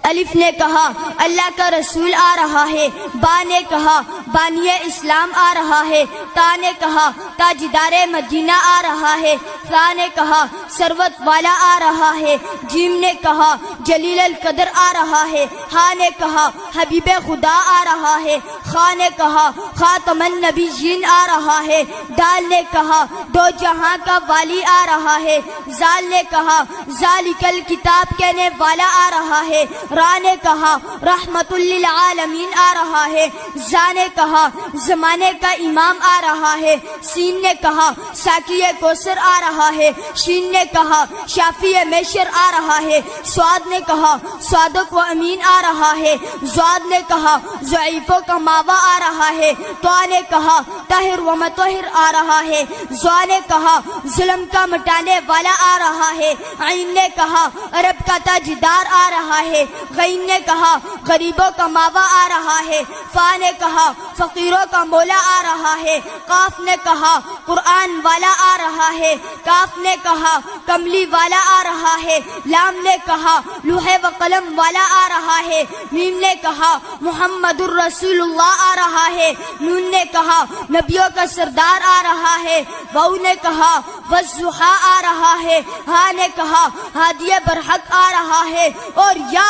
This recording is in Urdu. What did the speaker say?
الف نے کہا اللہ کا رسول آ رہا ہے، با نے کہا بانی اسلام آ رہا ہے، تا نے کہا تاجدار مدینہ آ رہا ہے، ثا نے کہا ثروت والا آ رہا ہے، جیم نے کہا جلیل القدر آ رہا ہے، ہا نے کہا حبیب خدا آ رہا ہے، خا نے کہا خاتم النبیین آ رہا ہے، دال نے کہا دو جہاں کا والی آ رہا ہے، زال نے کہا ذالک الکتاب کہنے والا آ رہا ہے، را نے کہا رحمت للعالمین آ رہا ہے، زا نے کہا زمانے کا امام آ رہا ہے، سین نے کہا ساقی کوثر آ رہا ہے، شین نے کہا شافی میشر آ رہا ہے، سواد نے کہا صادق و امین آ رہا ہے، زواد نے کہا ضعیفوں کا ماوا آ رہا ہے، تو نے کہا طاہر و مطہر آ رہا ہے، زوا نے کہا ظلم کا مٹانے والا آ رہا ہے، عین نے کہا عرب کا تاجدار آ رہا ہے، غین نے کہا غریبوں کا ماوا آ رہا ہے، فا نے کہا فقیروں کا مولا آ رہا ہے، قاف نے کہا قرآن والا آ رہا ہے، کاف نے کہا کملی والا آ رہا ہے، لام نے کہا لوح و قلم والا آ رہا ہے، میم نے کہا محمد الرسول اللہ آ رہا ہے، نون نے کہا نبیوں کا سردار آ رہا ہے، واو نے کہا والضحیٰ آ رہا ہے، ہا نے کہا ہادی برحق آ رہا ہے، اور یا